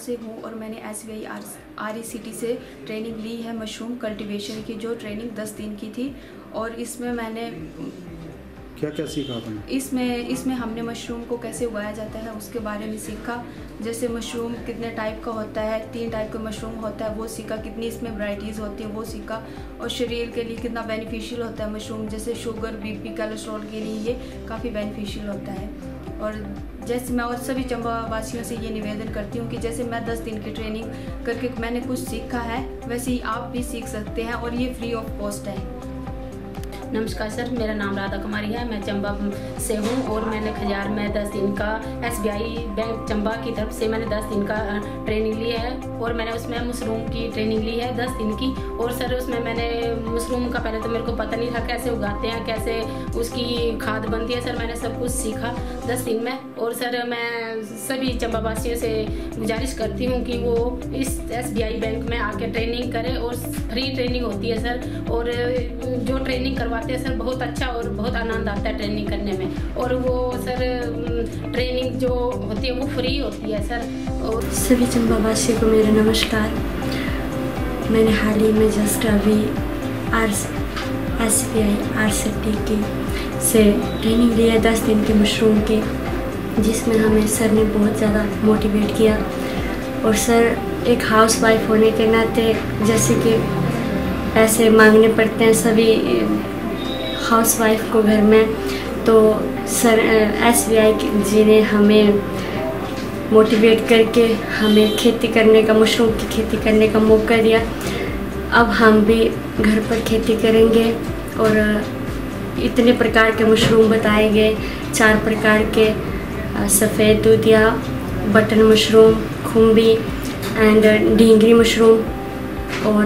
से हूँ और मैंने SBI RECT से ट्रेनिंग ली है मशरूम कल्टीवेशन की, जो ट्रेनिंग 10 दिन की थी। और इसमें मैंने क्या क्या सीखा आपने? इसमें हमने मशरूम को कैसे उगाया जाता है उसके बारे में सीखा। जैसे मशरूम कितने टाइप का होता है, 3 टाइप का मशरूम होता है वो सीखा, कितनी इसमें वैरायटीज़ होती हैं वो सीखा। और शरीर के लिए कितना बेनिफिशियल होता है मशरूम, जैसे शुगर, BP, कोलेस्ट्रॉल के लिए ये काफ़ी बेनिफिशियल होता है। और जैसे मैं और सभी चंबा वासियों से ये निवेदन करती हूँ कि जैसे मैं 10 दिन की ट्रेनिंग करके मैंने कुछ सीखा है, वैसे ही आप भी सीख सकते हैं और ये फ्री ऑफ कॉस्ट है। नमस्कार सर, मेरा नाम राधा कुमारी है। मैं चंबा से हूँ और मैंने खजार में 10 दिन का SBI बैंक चंबा की तरफ से मैंने 10 दिन का ट्रेनिंग ली है और मैंने उसमें मशरूम की ट्रेनिंग ली है 10 दिन की। और सर उसमें मैंने मशरूम का पहले तो मेरे को पता नहीं था कैसे उगाते हैं, कैसे उसकी खाद बनती है। सर मैंने सब कुछ सीखा 10 दिन में। और सर मैं सभी चंबा वासियों से गुजारिश करती हूँ कि वो इस SBI बैंक में आके ट्रेनिंग करें और फ्री ट्रेनिंग होती है सर। और जो ट्रेनिंग करवाते हैं सर बहुत अच्छा और बहुत आनंद आता है ट्रेनिंग करने में। और वो सर ट्रेनिंग जो होती है वो फ्री होती है सर। और सभी चंबा वासियों को मेरा नमस्कार। मैंने हाल ही में जस्ट अभी SBI RECT से ट्रेनिंग ली है 10 दिन के मशरूम की, जिसमें हमें सर ने बहुत ज़्यादा मोटिवेट किया। और सर एक हाउस वाइफ होने के नाते जैसे कि पैसे मांगने पड़ते हैं सभी हाउस वाइफ को घर में, तो सर SBI जी ने हमें मोटिवेट करके हमें खेती करने का, मशरूम की खेती करने का मौका दिया। अब हम भी घर पर खेती करेंगे और इतने प्रकार के मशरूम बताए गए, 4 प्रकार के, सफ़ेद दूधिया, बटन मशरूम, खुम्बी एंड ढींगरी मशरूम और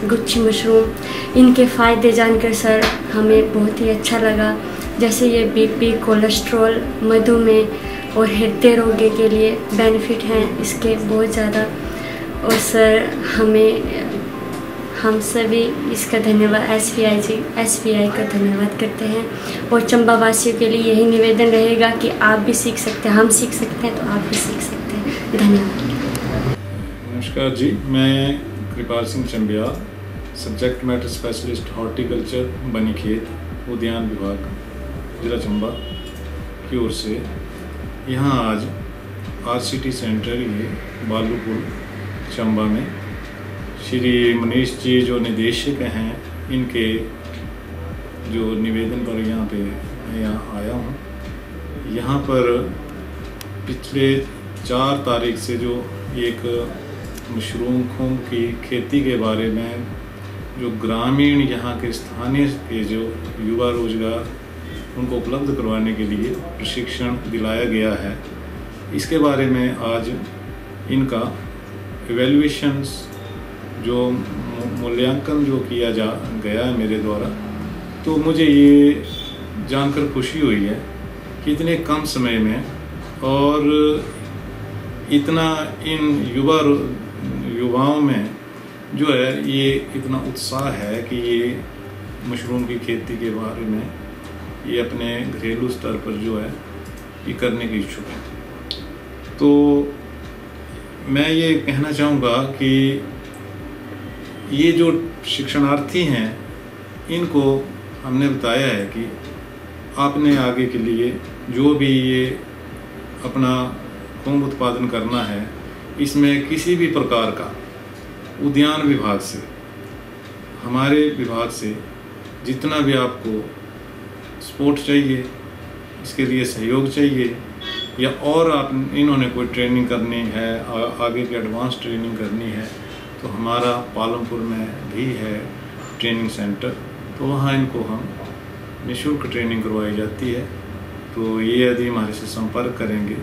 गुच्छी मशरूम। इनके फ़ायदे जानकर सर हमें बहुत ही अच्छा लगा। जैसे ये BP, कोलेस्ट्रॉल, मधुमेह और हृदय रोगी के लिए बेनिफिट हैं इसके बहुत ज़्यादा। और सर हम सभी इसका धन्यवाद SBI का धन्यवाद करते हैं। और चंबा वासियों के लिए यही निवेदन रहेगा कि आप भी सीख सकते हैं, हम सीख सकते हैं तो आप भी सीख सकते हैं। धन्यवाद। नमस्कार जी, मैं Kripal Singh Chambiya, subject matter specialist horticulture Banikhet उद्यान विभाग जिला चंबा की ओर से यहाँ आज RCT सेंटर ये बालूपुर चंबा में श्री मनीष जी जो निदेशक हैं, इनके जो निवेदन पर मैं यहाँ आया हूँ। यहाँ पर पिछले 4 तारीख से जो एक मशरूम खुम्ब की खेती के बारे में जो ग्रामीण यहाँ के स्थानीय के जो युवा रोजगार उनको उपलब्ध करवाने के लिए प्रशिक्षण दिलाया गया है, इसके बारे में आज इनका इवैल्यूएशंस जो मूल्यांकन जो किया गया है मेरे द्वारा, तो मुझे ये जानकर खुशी हुई है कि इतने कम समय में और इतना इन युवाओं में जो है ये इतना उत्साह है कि ये मशरूम की खेती के बारे में ये अपने घरेलू स्तर पर जो है ये करने के इच्छुक है। तो मैं ये कहना चाहूँगा कि ये जो शिक्षणार्थी हैं इनको हमने बताया है कि आपने आगे के लिए जो भी ये अपना खुम्ब उत्पादन करना है, इसमें किसी भी प्रकार का उद्यान विभाग से, हमारे विभाग से जितना भी आपको सपोर्ट चाहिए, इसके लिए सहयोग चाहिए, या और आप इन्होंने कोई ट्रेनिंग करनी है, आगे की एडवांस ट्रेनिंग करनी है, तो हमारा पालमपुर में भी है ट्रेनिंग सेंटर, तो वहाँ इनको हम निःशुल्क ट्रेनिंग करवाई जाती है। तो ये यदि हमारे से संपर्क करेंगे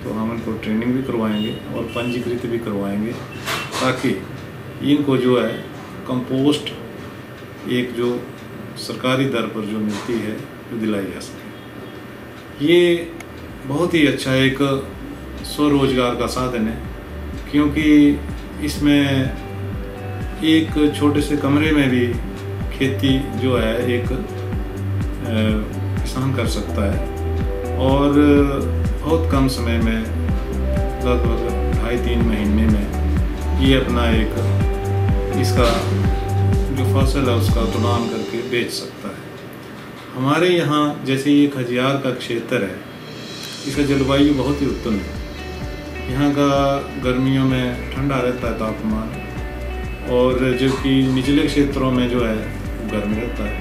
तो हम इनको ट्रेनिंग भी करवाएंगे और पंजीकृत भी करवाएंगे, ताकि इनको जो है कंपोस्ट एक जो सरकारी दर पर जो मिलती है वो दिलाई जा सके। ये बहुत ही अच्छा एक स्वरोजगार का साधन है, क्योंकि इसमें एक छोटे से कमरे में भी खेती जो है एक किसान कर सकता है और बहुत कम समय में लगभग 2.5-3 महीने में ये अपना एक इसका जो फसल है उसका तुलान करके बेच सकता है। हमारे यहाँ जैसे ये खजियार का क्षेत्र है, इसका जलवायु बहुत ही उत्तम है। यहाँ का गर्मियों में ठंडा रहता है तापमान, और जबकि निचले क्षेत्रों में जो है गर्म रहता है,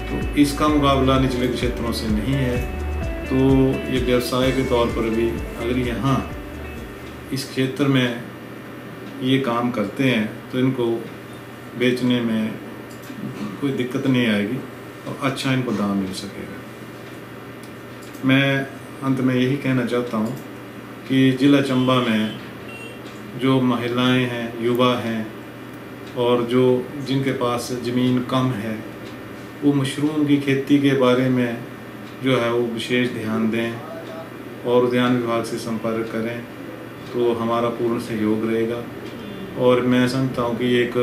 तो इसका मुकाबला निचले क्षेत्रों से नहीं है। तो ये व्यवसाय के तौर पर भी अगर यहाँ इस क्षेत्र में ये काम करते हैं तो इनको बेचने में कोई दिक्कत नहीं आएगी और अच्छा इनको दाम मिल सकेगा। मैं अंत में यही कहना चाहता हूँ कि ज़िला चंबा में जो महिलाएं हैं, युवा हैं और जो जिनके पास ज़मीन कम है, वो मशरूम की खेती के बारे में जो है वो विशेष ध्यान दें और उद्यान विभाग से संपर्क करें, तो हमारा पूर्ण सहयोग रहेगा। और मैं समझता हूँ कि एक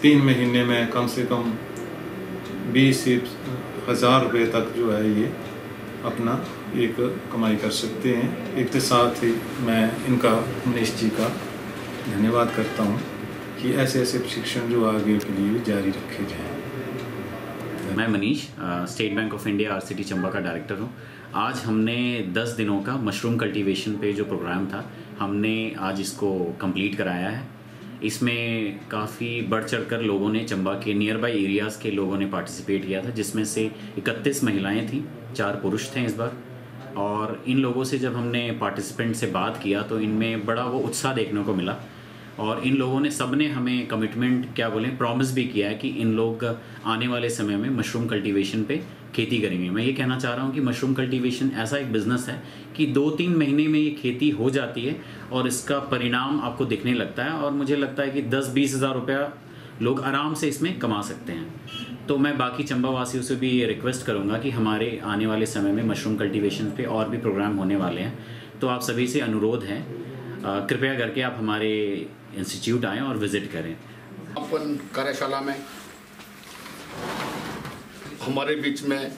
3 महीने में कम से कम 20,000 रुपये तक जो है ये अपना एक कमाई कर सकते हैं। एक के साथ ही मैं इनका मनीष जी का धन्यवाद करता हूँ कि ऐसे ऐसे प्रशिक्षण जो आगे के लिए जारी रखे जाएँ। मैं Manish, state bank of India RCT Chamba का डायरेक्टर हूँ। आज हमने 10 दिनों का मशरूम कल्टीवेशन पे जो प्रोग्राम था, हमने आज इसको कंप्लीट कराया है। इसमें काफ़ी बढ़ चढ़कर लोगों ने, चंबा के नियर बाई एरियाज़ के लोगों ने पार्टिसिपेट किया था, जिसमें से 31 महिलाएं थीं, 4 पुरुष थे इस बार। और इन लोगों से जब हमने पार्टिसिपेंट से बात किया तो इनमें बड़ा वो उत्साह देखने को मिला, और इन लोगों ने सब ने हमें कमिटमेंट, क्या बोलें, प्रॉमिस भी किया है कि इन लोग आने वाले समय में मशरूम कल्टीवेशन पे खेती करेंगे। मैं ये कहना चाह रहा हूँ कि मशरूम कल्टीवेशन ऐसा एक बिज़नेस है कि 2-3 महीने में ये खेती हो जाती है और इसका परिणाम आपको दिखने लगता है, और मुझे लगता है कि 10-20 हज़ार रुपया लोग आराम से इसमें कमा सकते हैं। तो मैं बाकी चंबा वासियों से भी ये रिक्वेस्ट करूँगा कि हमारे आने वाले समय में मशरूम कल्टीवेशन पे और भी प्रोग्राम होने वाले हैं, तो आप सभी से अनुरोध है, कृपया करके आप हमारे इंस्टीट्यूट आएँ और विज़िट करें। अपन कार्यशाला में हमारे बीच में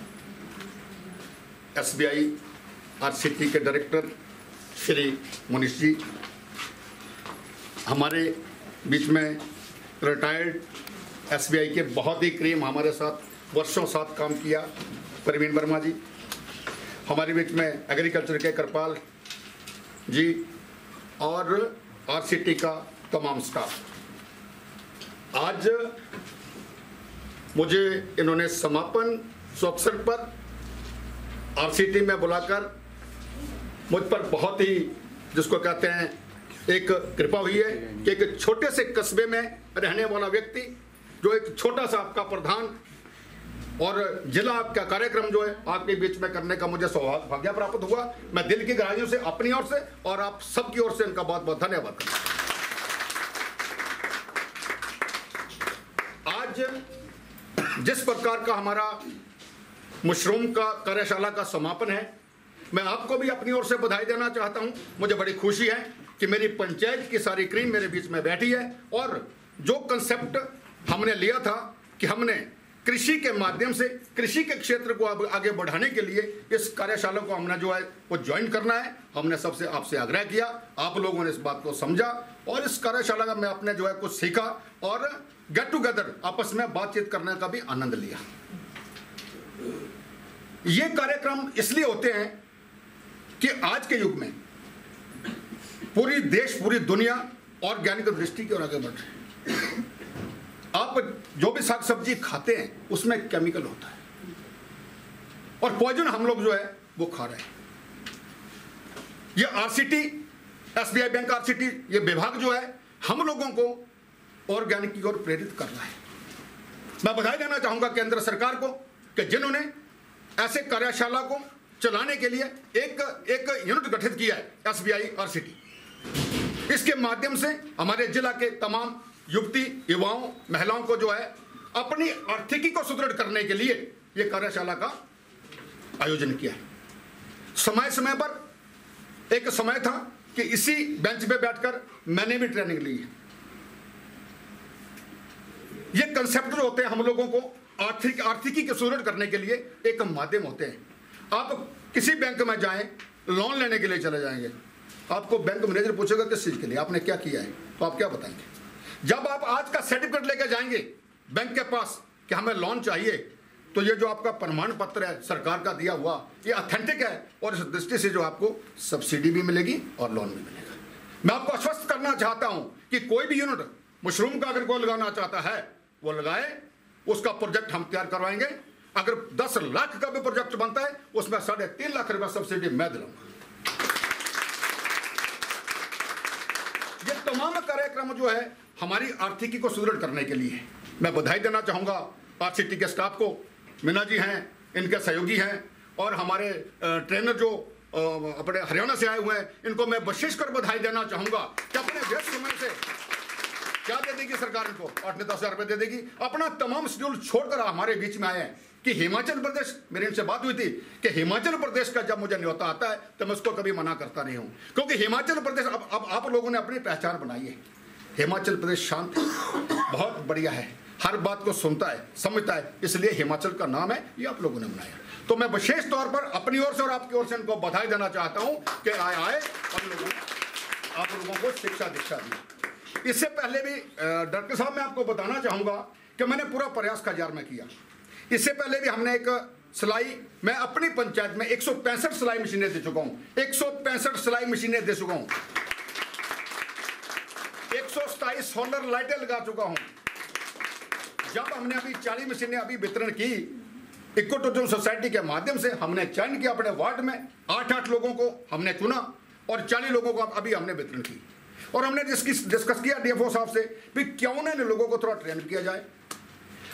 SBI RCT के डायरेक्टर श्री मनीष जी, हमारे बीच में रिटायर्ड SBI के बहुत ही करीब हमारे साथ वर्षों साथ काम किया प्रवीण वर्मा जी, हमारे बीच में एग्रीकल्चर के कृपाल जी और RCT का तमाम स्टाफ। आज मुझे इन्होंने समापन अवसर पर RCT में बुलाकर मुझ पर बहुत ही, जिसको कहते हैं, एक कृपा हुई है कि एक छोटे से कस्बे में रहने वाला व्यक्ति, जो एक छोटा सा आपका प्रधान और जिला आपका कार्यक्रम जो है आपके बीच में करने का मुझे सौभाग्य प्राप्त हुआ। मैं दिल की गहराइयों से, अपनी ओर से और आप सबकी ओर से इनका बहुत बहुत धन्यवाद करता हूं। आज जिस प्रकार का हमारा मशरूम का कार्यशाला का समापन है, मैं आपको भी अपनी ओर से बधाई देना चाहता हूं। मुझे बड़ी खुशी है कि मेरी पंचायत की सारी टीम मेरे बीच में बैठी है, और जो कंसेप्ट हमने लिया था कि हमने कृषि के माध्यम से कृषि के क्षेत्र को आगे बढ़ाने के लिए इस कार्यशाला को हमने जो है वो ज्वाइन करना है, हमने सबसे आपसे आग्रह किया। आप लोगों ने इस बात को समझा और इस कार्यशाला का मैं अपने जो है कुछ सीखा और गेट टुगेदर आपस में बातचीत करने का भी आनंद लिया। ये कार्यक्रम इसलिए होते हैं कि आज के युग में पूरी देश, पूरी दुनिया ऑर्गेनिक दृष्टि की ओर आगे बढ़ रही है। आप जो भी साग सब्जी खाते हैं उसमें केमिकल होता है और पॉइजन हम लोग जो है वो खा रहे हैं। ये RCT, SBI बैंक RCT, ये विभाग जो है हम लोगों को ऑर्गेनिक की ओर प्रेरित कर रहा है। मैं बधाई देना चाहूंगा केंद्र सरकार को कि जिन्होंने ऐसे कार्यशाला को चलाने के लिए एक यूनिट गठित किया है, SBI RCT। इसके माध्यम से हमारे जिला के तमाम युवती, युवाओं, महिलाओं को जो है अपनी आर्थिकी को सुदृढ़ करने के लिए ये कार्यशाला का आयोजन किया है। समय समय पर एक समय था कि इसी बेंच पे बैठकर मैंने भी ट्रेनिंग ली है। ये कंसेप्ट जो होते हैं हम लोगों को आर्थिकी को सुदृढ़ करने के लिए एक माध्यम होते हैं। आप किसी बैंक में जाएं, लोन लेने के लिए चले जाएंगे, आपको बैंक मैनेजर पूछेगा किस चीज़ के लिए, आपने क्या किया है, तो आप क्या बताएंगे? जब आप आज का सर्टिफिकेट लेके जाएंगे बैंक के पास कि हमें लोन चाहिए, तो ये जो आपका प्रमाण पत्र है सरकार का दिया हुआ, ये ऑथेंटिक है और इस दृष्टि से जो आपको सब्सिडी भी मिलेगी और लोन भी मिलेगा। मैं आपको आश्वस्त करना चाहता हूं कि कोई भी यूनिट मशरूम का अगर कोई लगाना चाहता है वो लगाए, उसका प्रोजेक्ट हम तैयार करवाएंगे। अगर 10 लाख का भी प्रोजेक्ट बनता है उसमें 3.5 लाख रुपया सब्सिडी मैं दिलाऊंगा। ये तमाम कार्यक्रम जो है हमारी आर्थिकी को सुदृढ़ करने के लिए है। मैं बधाई देना चाहूंगा आरसीटी के स्टाफ को, मीना जी हैं, इनके सहयोगी हैं, और हमारे ट्रेनर जो अपने हरियाणा से आए हुए हैं, इनको मैं विशेष कर बधाई देना चाहूंगा कि अपने व्यस्त समय से क्या दे देगी सरकार, इनको 8-10 हज़ार रुपये दे देगी, अपना तमाम शेड्यूल छोड़कर हमारे बीच में आए हैं। कि हिमाचल प्रदेश, मेरी इनसे बात हुई थी कि हिमाचल प्रदेश का जब मुझे न्योता आता है तो मैं उसको कभी मना करता नहीं हूं, क्योंकि हिमाचल प्रदेश अब आप लोगों ने अपनी पहचान बनाई है। हिमाचल प्रदेश शांत है, बहुत बढ़िया है, हर बात को सुनता है, समझता है, इसलिए हिमाचल का नाम है, ये आप लोगों ने बनाया। तो मैं विशेष तौर पर अपनी ओर से और आपकी ओर से इनको बधाई देना चाहता हूं कि आए आप लोगों को शिक्षा दीक्षा दी। इससे पहले भी डॉक्टर साहब मैं आपको बताना चाहूंगा कि मैंने पूरा प्रयास खजार में किया। इससे पहले भी हमने एक सिलाई, मैं अपनी पंचायत में 165 सिलाई मशीनें दे चुका हूं, 165 सिलाई मशीनें दे चुका हूं, 127 सोलर लाइटें लगा चुका हूं। जब हमने अभी 40 मशीनें अभी वितरण की इको टूरिज्म सोसाइटी के माध्यम से, हमने चयन किया अपने वार्ड में 8-8 लोगों को हमने चुना और 40 लोगों को अभी हमने वितरण की। और हमने डिस्कस किया डीएफओ साहब से भी क्यों ना इन लोगों को थोड़ा ट्रेन किया जाए।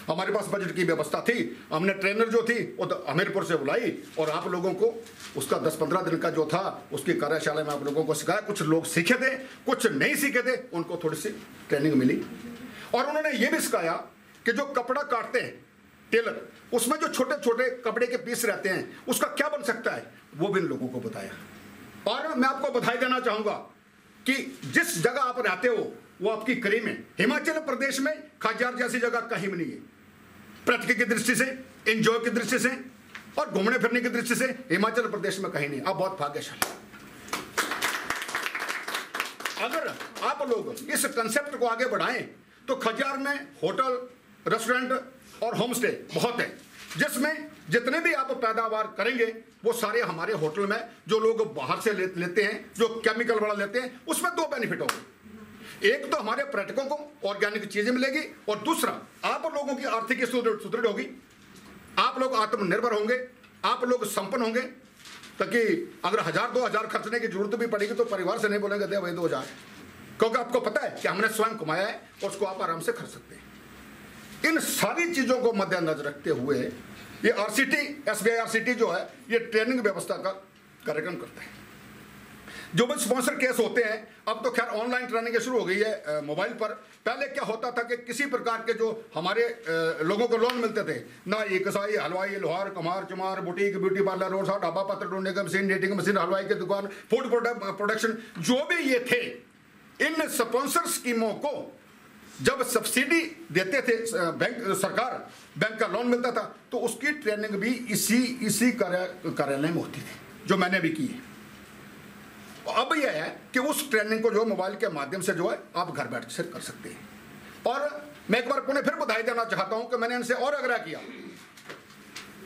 हमारे पास बजट की व्यवस्था थी, हमने ट्रेनर जो थी वो तो हमीरपुर से बुलाई और आप लोगों को उसका 10-15 दिन का जो था उसकी कार्यशाला में आप लोगों को सिखाया। कुछ लोग सीखे थे, कुछ नहीं सीखे थे, उनको थोड़ी सी ट्रेनिंग मिली। और उन्होंने ये भी सिखाया कि जो कपड़ा काटते हैं टेलर, उसमें जो छोटे छोटे कपड़े के पीस रहते हैं उसका क्या बन सकता है, वो भी इन लोगों को बताया। और मैं आपको बधाई देना चाहूंगा कि जिस जगह आप रहते हो वो आपकी करीब है। हिमाचल प्रदेश में खजार जैसी जगह कहीं भी नहीं है। पर्यटन की दृष्टि से, एंजॉय की दृष्टि से और घूमने फिरने की दृष्टि से हिमाचल प्रदेश में कहीं नहीं। आप बहुत भाग्यशाली। अगर आप लोग इस कंसेप्ट को आगे बढ़ाएं तो खजार में होटल, रेस्टोरेंट और होम स्टे बहुत है, जिसमें जितने भी आप पैदावार करेंगे वो सारे हमारे होटल में जो लोग बाहर से लेते हैं, जो केमिकल वाला लेते हैं, उसमें 2 बेनिफिट होंगे। एक तो हमारे पर्यटकों को ऑर्गेनिक चीजें मिलेगी और दूसरा आप लोगों की आर्थिक सुदृढ़ होगी, आप लोग आत्मनिर्भर होंगे, आप लोग संपन्न होंगे। ताकि अगर 1000-2000 खर्चने की जरूरत भी पड़ेगी तो परिवार से नहीं बोलेंगे दे भाई 2000, क्योंकि आपको पता है कि हमने स्वयं कमाया है और उसको आप आराम से खर्च सकते हैं। इन सारी चीजों को मद्देनजर रखते हुए ये आरसीटी, एसबीआई आरसीटी जो है ये ट्रेनिंग व्यवस्था का कार्यक्रम करता है। जो भी स्पॉन्सर केस होते हैं, अब तो खैर ऑनलाइन ट्रेनिंग शुरू हो गई है मोबाइल पर। पहले क्या होता था कि किसी प्रकार के जो हमारे लोगों को लोन मिलते थे ना, ये कसाई, हलवाई, लोहार, कुम्हार, चमार, boutique, beauty parlour, road side dhaba, पत्र ढूंढने का मशीन, डेटिंग मशीन, हलवाई की दुकान, फूड प्रोडक्शन, जो भी ये थे, इन स्पॉन्सर स्कीमों को जब सब्सिडी देते थे बैंक, सरकार बैंक का लोन मिलता था, तो उसकी ट्रेनिंग भी इसी कार्यालय में होती थी, जो मैंने भी की है। अब यह है कि उस ट्रेनिंग को जो मोबाइल के माध्यम से जो है आप घर बैठ से कर सकते हैं। और मैं एक बार पुनः फिर बधाई देना चाहता हूं कि मैंने इनसे और आग्रह किया,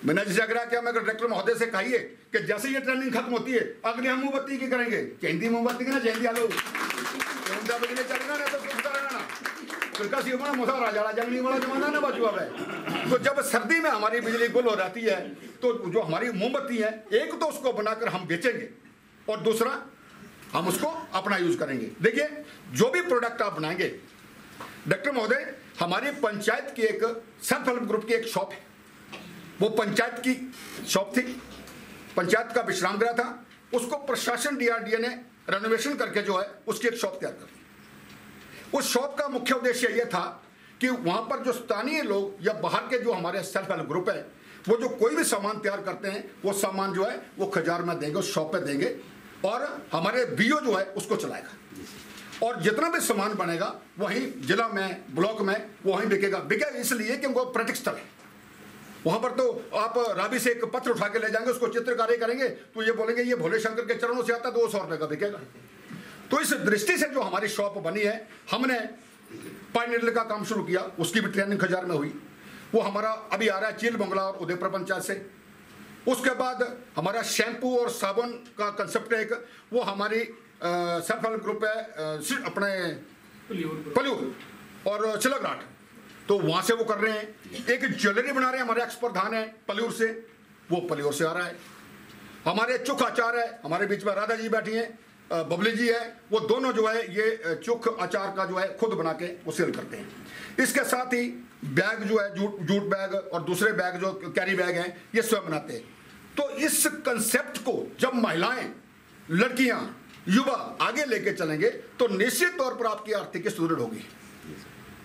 मैंने जिसे आग्रह किया, मैं डायरेक्टर महोदय से कहिए कि जैसे ये ट्रेनिंग खत्म होती है अगले हम मोमबत्ती की करेंगे, चेंदी मोमबत्ती की ना, चेंदी आलो बिजली चलना ना तो सुनता रहना, फिर का मोसा राजा जंगली वाला जमाना ना बचुआ है। तो जब सर्दी में हमारी बिजली गुल हो जाती है तो जो हमारी मोमबत्ती है, एक तो उसको बनाकर हम बेचेंगे और दूसरा हम उसको अपना यूज करेंगे। देखिए जो भी प्रोडक्ट आप बनाएंगे, डॉक्टर महोदय, हमारी पंचायत की एक सेल्फ हेल्प ग्रुप की एक शॉप है, वो पंचायत की शॉप थी, पंचायत का विश्राम गृह था, उसको प्रशासन डीआरडीए ने रेनोवेशन करके जो है उसकी एक शॉप तैयार कर दी। उस शॉप का मुख्य उद्देश्य यह था कि वहां पर जो स्थानीय लोग या बाहर के जो हमारे सेल्फ हेल्प ग्रुप है, वो जो कोई भी सामान तैयार करते हैं वो सामान जो है वो खजार में देंगे, उस शॉप पे देंगे और हमारे बीओ जो है उसको चलाएगा। और जितना भी सामान बनेगा वहीं जिला में, ब्लॉक में वहीं बिकेगा। इसलिए कि वो पर्यटक स्थल है, वहां पर तो आप राबी से एक पत्र उठा के ले जाएंगे, उसको चित्रकारी करेंगे तो ये बोलेंगे ये भोले शंकर के चरणों से आता है, 200 रुपए का बिकेगा। तो इस दृष्टि से जो हमारी शॉप बनी है, हमने पाइनियर का काम शुरू किया, उसकी भी ट्रेनिंग खजार में हुई। वो हमारा अभी आ रहा है चील बंगला और उदयपुर पंचायत से। उसके बाद हमारा शैम्पू और साबुन का कंसेप्ट है एक, वो हमारी सेल्फ हेल्प ग्रुप है अपने पल्यूर और चिलगराट, तो वहाँ से वो कर रहे हैं। एक ज्वेलरी बना रहे हैं हमारे एक्स प्रधान है पल्यूर से, वो पल्यूर से आ रहा है। हमारे चुख आचार है, हमारे बीच में राधा जी बैठी हैं, बबली जी है, वो दोनों जो है ये चुख अचार का जो है खुद बना के वो सेल करते हैं। इसके साथ ही बैग जो है जूट बैग और दूसरे बैग जो कैरी बैग हैं ये स्वयं बनाते हैं। तो इस कंसेप्ट को जब महिलाएं, लड़कियां, युवा आगे लेके चलेंगे तो निश्चित तौर पर आपकी आर्थिकी सुदृढ़ होगी।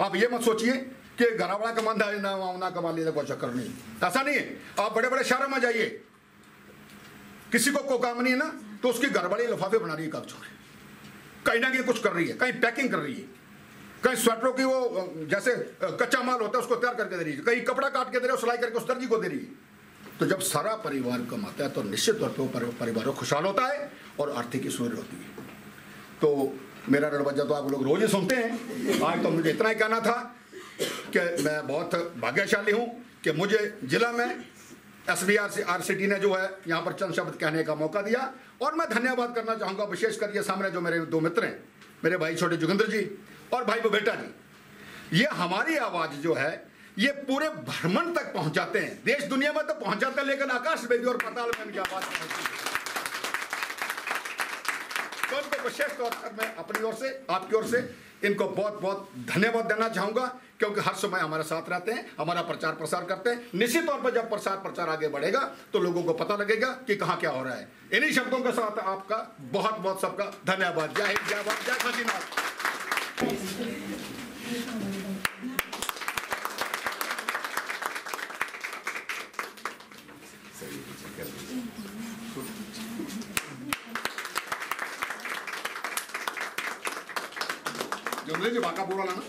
आप ये मत सोचिए कि घरवाला कमांदा है ना कमा लिया कोई चक्कर नहीं, ऐसा नहीं है। आप बड़े बड़े शहरों में जाइए, किसी को काम नहीं है ना तो उसकी घरवाली लिफाफे बना रही है कागजों के, कहीं ना कहीं कुछ कर रही है, कहीं पैकिंग कर रही है, कहीं स्वेटरों की वो जैसे कच्चा माल होता है उसको तैयार करके दे रही है, कहीं कपड़ा काट के दे रही है, सिलाई करके उस दर्जी को दे रही है। तो जब सारा परिवार कमाता है तो निश्चित तौर पर परिवार खुशहाल होता है और आर्थिक सुदृढ़ होती है। तो मेरा रड़बज्जा तो आप लोग रोज ही सुनते हैं। आज तो मुझे इतना ही कहना था कि मैं बहुत भाग्यशाली हूँ कि मुझे जिला में SBRCT ने जो है यहाँ पर चंद शब्द कहने का मौका दिया। और मैं धन्यवाद करना चाहूँगा विशेषकर ये सामने जो मेरे दो मित्र हैं, मेरे भाई छोटे जोगिंदर जी और भाई बबेटा जी, ये हमारी आवाज़ जो है ये पूरे भ्रमण तक पहुँचाते हैं, देश दुनिया में तो पहुँचाते हैं, लेकिन आकाश में भी और पाताल में इनकी आवाज़ पहुँचती है। तो इनको विशेष तौर पर मैं अपनी ओर से, आपकी ओर से इनको बहुत बहुत धन्यवाद देना चाहूँगा, क्योंकि हर समय हमारे साथ रहते हैं, हमारा प्रचार प्रसार करते हैं। निश्चित तौर पर जब प्रचार आगे बढ़ेगा तो लोगों को पता लगेगा कि कहाँ क्या हो रहा है। इन्हीं शब्दों के साथ आपका बहुत बहुत सबका धन्यवाद। जय हिंद, जय भारत, जय खासीनाथ। जो बाका पूरा लाना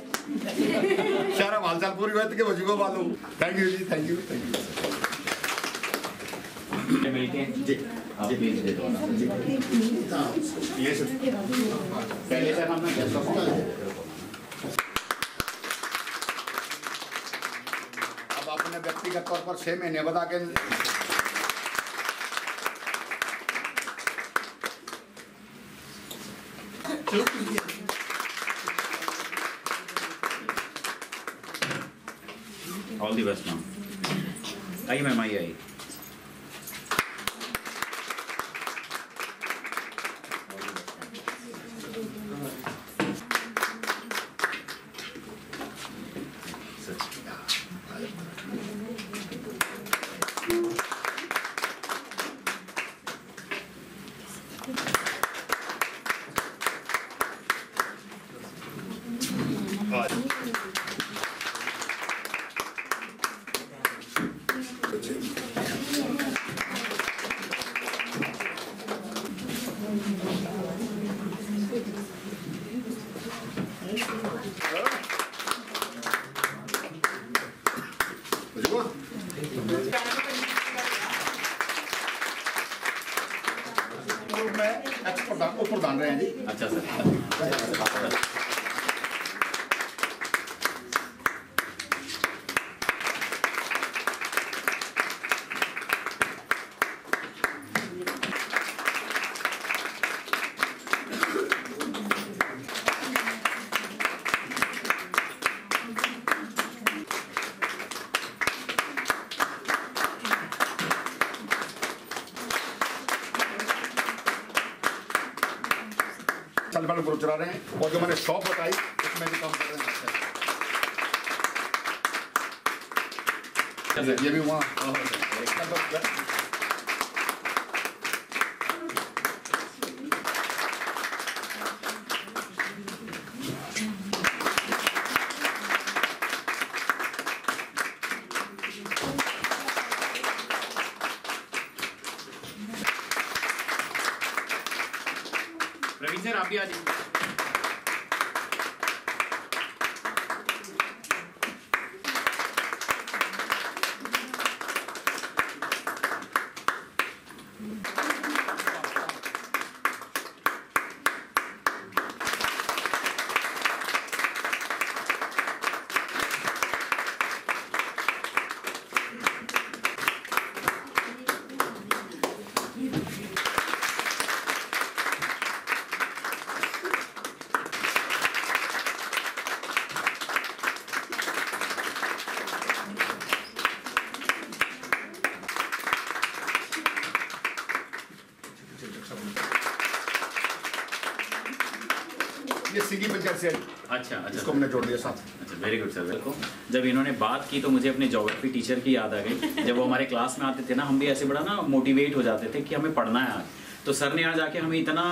सारा हालचाल पूरी हुआ कि वजीबो वालों। थैंक यू जी, थैंक यू, थैंक यू। मिलके जी आप भेज दे दो ना जी। ये सर पहले सर हमने कैसा अब आपने व्यक्तिगत तौर पर 6 महीने बता के ऑल दी बेस्ट मैम। आई मैम, आई प्रधान रहे हैं जी। अच्छा सर। ग्रुप चला रहे हैं और जो मैंने शॉप बताई उसमें भी काम कर रहे हैं। ये भी वहाँ प्रवीण सर आप भी आ जाइए। सीधी पंचायत से अच्छा, इसको हमने जोड़ दिया साथ। अच्छा, वेरी गुड सर। देखो जब इन्होंने बात की तो मुझे अपने ज्योग्राफी टीचर की याद आ गई। जब वो हमारे क्लास में आते थे ना, हम भी ऐसे बड़ा ना मोटिवेट हो जाते थे कि हमें पढ़ना है आज। तो सर ने आज आके हमें इतना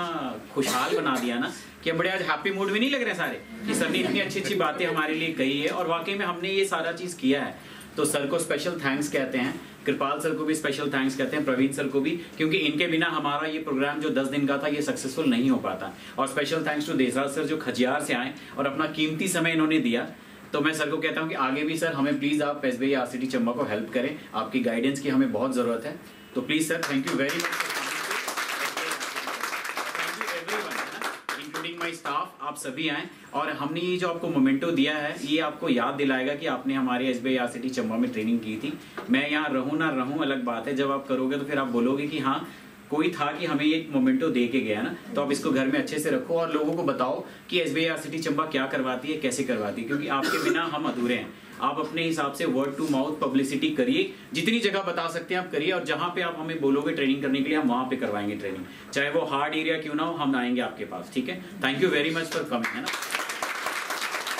खुशहाल बना दिया ना कि हम बड़े आज हैप्पी मूड में नहीं लग रहे सारे, कि सर ने इतनी अच्छी अच्छी बातें हमारे लिए कही है और वाकई में हमने ये सारा चीज़ किया है। तो सर को स्पेशल थैंक्स कहते हैं, कृपाल सर को भी स्पेशल थैंक्स कहते हैं, प्रवीण सर को भी, क्योंकि इनके बिना हमारा ये प्रोग्राम जो 10 दिन का था ये सक्सेसफुल नहीं हो पाता। और special thanks to Desraj sir जो खजियार से आए और अपना कीमती समय इन्होंने दिया। तो मैं सर को कहता हूँ कि आगे भी सर हमें प्लीज़ आप SBI RCT चंबा को हेल्प करें, आपकी गाइडेंस की हमें बहुत ज़रूरत है। तो please sir, thank you very much, including my staff, आप सभी आए और हमने ये जो आपको मोमेंटो दिया है ये आपको याद दिलाएगा कि आपने हमारे SBI RCT चंबा में ट्रेनिंग की थी। मैं यहाँ रहूँ ना रहूँ अलग बात है, जब आप करोगे तो फिर आप बोलोगे कि हाँ कोई था कि हमें ये मोमेंटो दे के गया ना। तो आप इसको घर में अच्छे से रखो और लोगों को बताओ कि SBI RCT चंबा क्या करवाती है, कैसे करवाती है, क्योंकि आपके बिना हम अधूरे हैं। आप अपने हिसाब से वर्ड टू माउथ पब्लिसिटी करिए, जितनी जगह बता सकते हैं आप करिए, और जहाँ पे आप हमें बोलोगे ट्रेनिंग करने के लिए हम वहाँ पे करवाएंगे ट्रेनिंग, चाहे वो हार्ड एरिया क्यों ना हो, हम आएंगे आपके पास। ठीक है, thank you very much for coming, है ना।